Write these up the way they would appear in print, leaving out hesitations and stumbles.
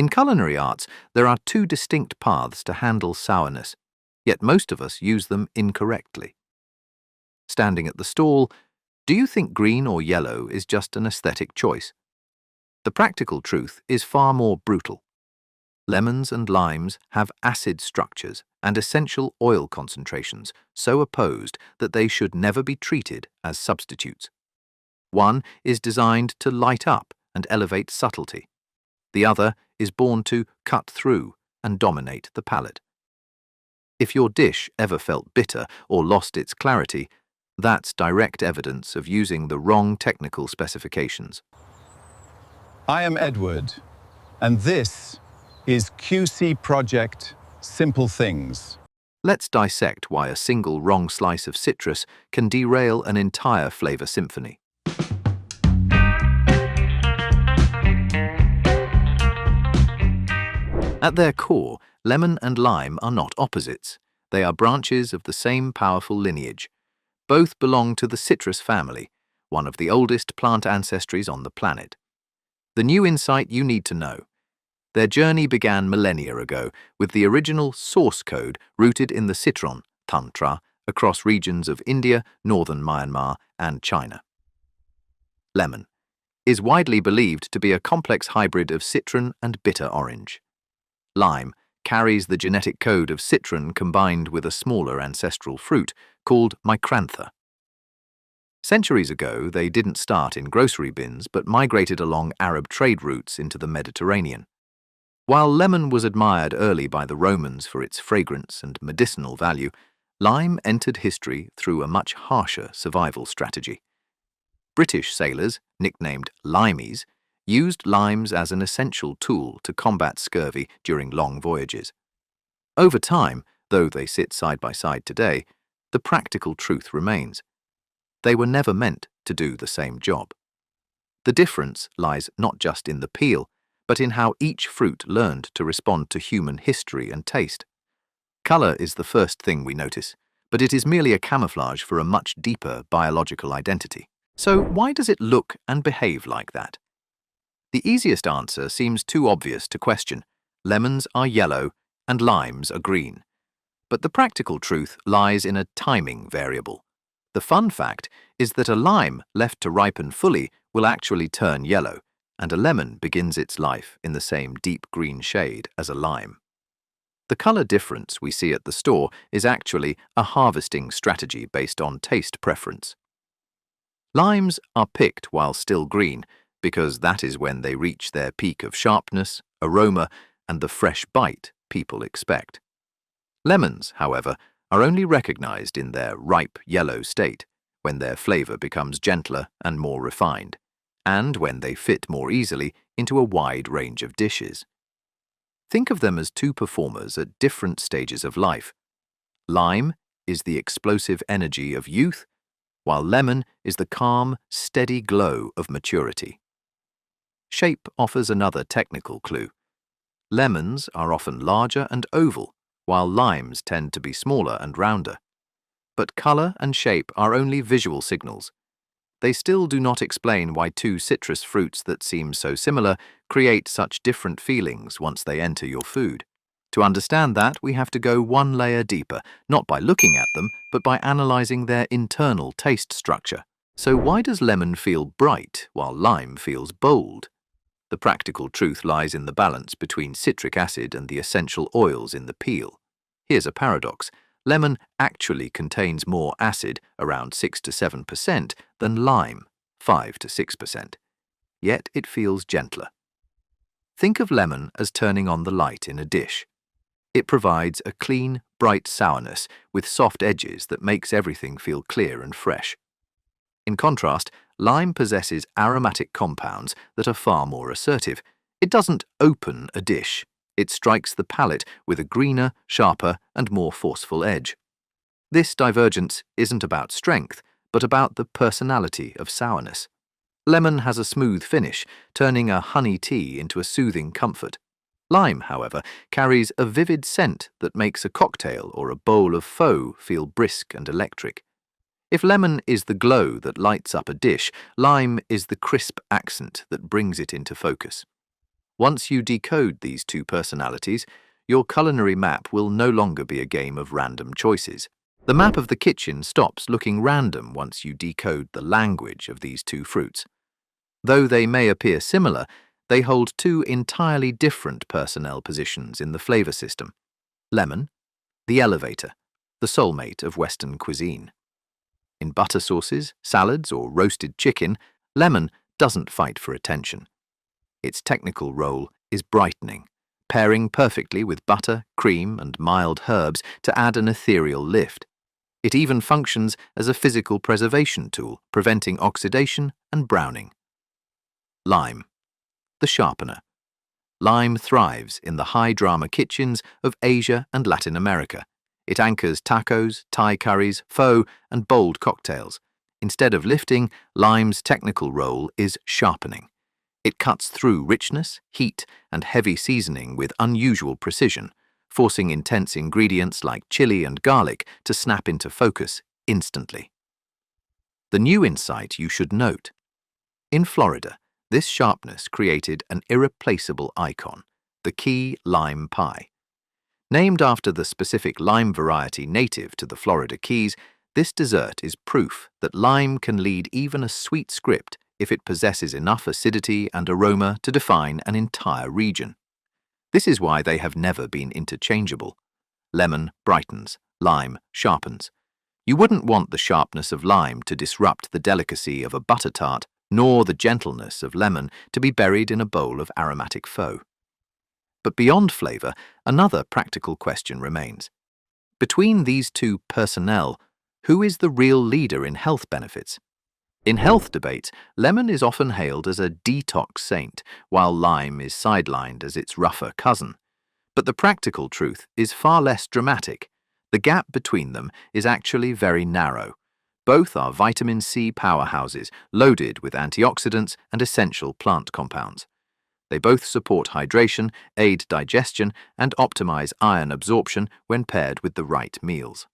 In culinary arts, there are two distinct paths to handle sourness, yet most of us use them incorrectly. Standing at the stall, do you think green or yellow is just an aesthetic choice? The practical truth is far more brutal. Lemons and limes have acid structures and essential oil concentrations so opposed that they should never be treated as substitutes. One is designed to light up and elevate subtlety. The other is born to cut through and dominate the palate. If your dish ever felt bitter or lost its clarity, that's direct evidence of using the wrong technical specifications. I am Edward, and this is QC Project Simple Things. Let's dissect why a single wrong slice of citrus can derail an entire flavor symphony. At their core, lemon and lime are not opposites. They are branches of the same powerful lineage. Both belong to the citrus family, one of the oldest plant ancestries on the planet. The new insight you need to know. Their journey began millennia ago with the original source code rooted in the Citron, Thanh Trà, across regions of India, northern Myanmar, and China. Lemon is widely believed to be a complex hybrid of citron and bitter orange. Lime carries the genetic code of citron combined with a smaller ancestral fruit called micrantha. Centuries ago, they didn't start in grocery bins but migrated along Arab trade routes into the Mediterranean. While lemon was admired early by the Romans for its fragrance and medicinal value, lime entered history through a much harsher survival strategy. British sailors, nicknamed limeys, used limes as an essential tool to combat scurvy during long voyages. Over time, though they sit side by side today, the practical truth remains. They were never meant to do the same job. The difference lies not just in the peel, but in how each fruit learned to respond to human history and taste. Color is the first thing we notice, but it is merely a camouflage for a much deeper biological identity. So why does it look and behave like that? The easiest answer seems too obvious to question. Lemons are yellow and limes are green. But the practical truth lies in a timing variable. The fun fact is that a lime left to ripen fully will actually turn yellow, and a lemon begins its life in the same deep green shade as a lime. The color difference we see at the store is actually a harvesting strategy based on taste preference. Limes are picked while still green because that is when they reach their peak of sharpness, aroma, and the fresh bite people expect. Lemons, however, are only recognized in their ripe yellow state, when their flavor becomes gentler and more refined, and when they fit more easily into a wide range of dishes. Think of them as two performers at different stages of life. Lime is the explosive energy of youth, while lemon is the calm, steady glow of maturity. Shape offers another technical clue. Lemons are often larger and oval, while limes tend to be smaller and rounder. But color and shape are only visual signals. They still do not explain why two citrus fruits that seem so similar create such different feelings once they enter your food. To understand that, we have to go one layer deeper, not by looking at them, but by analyzing their internal taste structure. So why does lemon feel bright while lime feels bold? The practical truth lies in the balance between citric acid and the essential oils in the peel. Here's a paradox. Lemon actually contains more acid, around 6 to 7%, than lime, 5 to 6%. Yet it feels gentler. Think of lemon as turning on the light in a dish. It provides a clean, bright sourness with soft edges that makes everything feel clear and fresh. In contrast, lime possesses aromatic compounds that are far more assertive. It doesn't open a dish. It strikes the palate with a greener, sharper, and more forceful edge. This divergence isn't about strength, but about the personality of sourness. Lemon has a smooth finish, turning a honey tea into a soothing comfort. Lime, however, carries a vivid scent that makes a cocktail or a bowl of pho feel brisk and electric. If lemon is the glow that lights up a dish, lime is the crisp accent that brings it into focus. Once you decode these two personalities, your culinary map will no longer be a game of random choices. The map of the kitchen stops looking random once you decode the language of these two fruits. Though they may appear similar, they hold two entirely different personnel positions in the flavor system. Lemon, the elevator, the soulmate of Western cuisine. In butter sauces, salads, or roasted chicken, lemon doesn't fight for attention. Its technical role is brightening, pairing perfectly with butter, cream, and mild herbs to add an ethereal lift. It even functions as a physical preservation tool, preventing oxidation and browning. Lime, the sharpener. Lime thrives in the high-drama kitchens of Asia and Latin America. It anchors tacos, Thai curries, pho, and bold cocktails. Instead of lifting, lime's technical role is sharpening. It cuts through richness, heat, and heavy seasoning with unusual precision, forcing intense ingredients like chili and garlic to snap into focus instantly. The new insight you should note. In Florida, this sharpness created an irreplaceable icon, the key lime pie. Named after the specific lime variety native to the Florida Keys, this dessert is proof that lime can lead even a sweet script if it possesses enough acidity and aroma to define an entire region. This is why they have never been interchangeable. Lemon brightens, lime sharpens. You wouldn't want the sharpness of lime to disrupt the delicacy of a butter tart, nor the gentleness of lemon to be buried in a bowl of aromatic pho. But beyond flavor, another practical question remains. Between these two personnel, who is the real leader in health benefits? In health debates, lemon is often hailed as a detox saint, while lime is sidelined as its rougher cousin. But the practical truth is far less dramatic. The gap between them is actually very narrow. Both are vitamin C powerhouses, loaded with antioxidants and essential plant compounds. They both support hydration, aid digestion, and optimize iron absorption when paired with the right meals.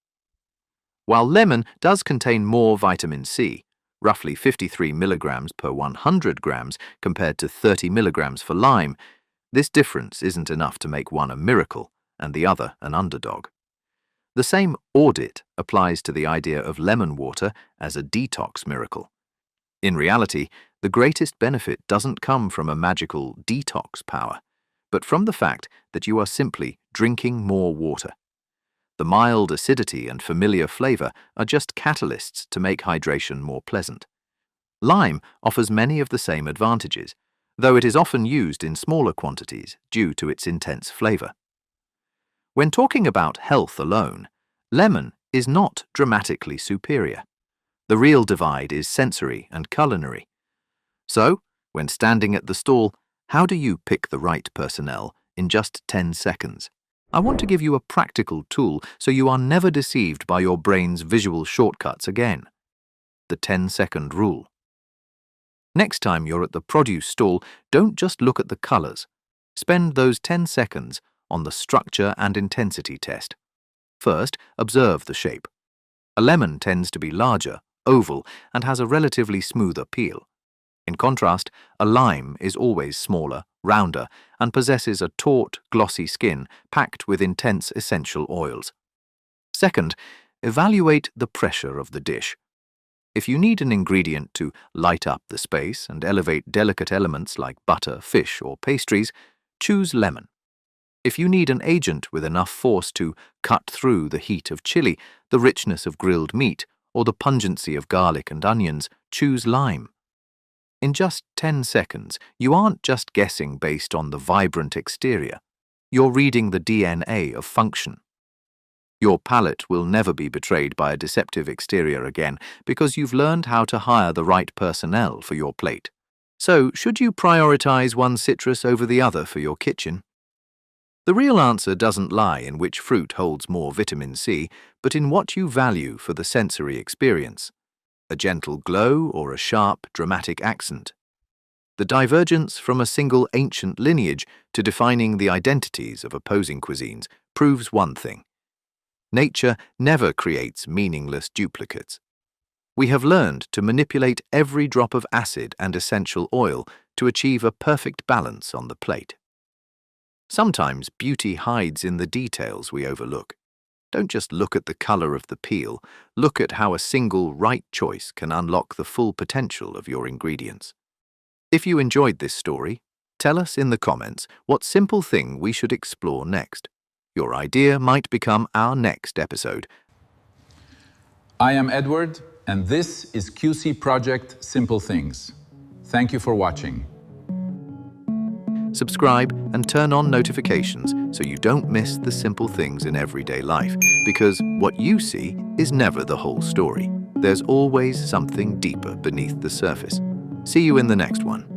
While lemon does contain more vitamin C, roughly 53 milligrams per 100 grams compared to 30 milligrams for lime, this difference isn't enough to make one a miracle and the other an underdog. The same audit applies to the idea of lemon water as a detox miracle. In reality, the greatest benefit doesn't come from a magical detox power, but from the fact that you are simply drinking more water. The mild acidity and familiar flavor are just catalysts to make hydration more pleasant. Lime offers many of the same advantages, though it is often used in smaller quantities due to its intense flavor. When talking about health alone, lemon is not dramatically superior. The real divide is sensory and culinary. So, when standing at the stall, how do you pick the right personnel in just 10 seconds? I want to give you a practical tool so you are never deceived by your brain's visual shortcuts again. The 10-second rule. Next time you're at the produce stall, don't just look at the colors. Spend those 10 seconds on the structure and intensity test. First, observe the shape. A lemon tends to be larger, oval, and has a relatively smoother peel. In contrast, a lime is always smaller, rounder, and possesses a taut, glossy skin packed with intense essential oils. Second, evaluate the pressure of the dish. If you need an ingredient to light up the space and elevate delicate elements like butter, fish, or pastries, choose lemon. If you need an agent with enough force to cut through the heat of chili, the richness of grilled meat, or the pungency of garlic and onions, choose lime. In just 10 seconds, you aren't just guessing based on the vibrant exterior. You're reading the DNA of function. Your palate will never be betrayed by a deceptive exterior again because you've learned how to hire the right personnel for your plate. So, should you prioritize one citrus over the other for your kitchen? The real answer doesn't lie in which fruit holds more vitamin C, but in what you value for the sensory experience. A gentle glow or a sharp, dramatic accent. The divergence from a single ancient lineage to defining the identities of opposing cuisines proves one thing. Nature never creates meaningless duplicates. We have learned to manipulate every drop of acid and essential oil to achieve a perfect balance on the plate. Sometimes beauty hides in the details we overlook. Don't just look at the color of the peel, look at how a single right choice can unlock the full potential of your ingredients. If you enjoyed this story, tell us in the comments what simple thing we should explore next. Your idea might become our next episode. I am Edward, and this is QC Project Simple Things. Thank you for watching. Subscribe and turn on notifications so you don't miss the simple things in everyday life, because what you see is never the whole story. There's always something deeper beneath the surface. See you in the next one.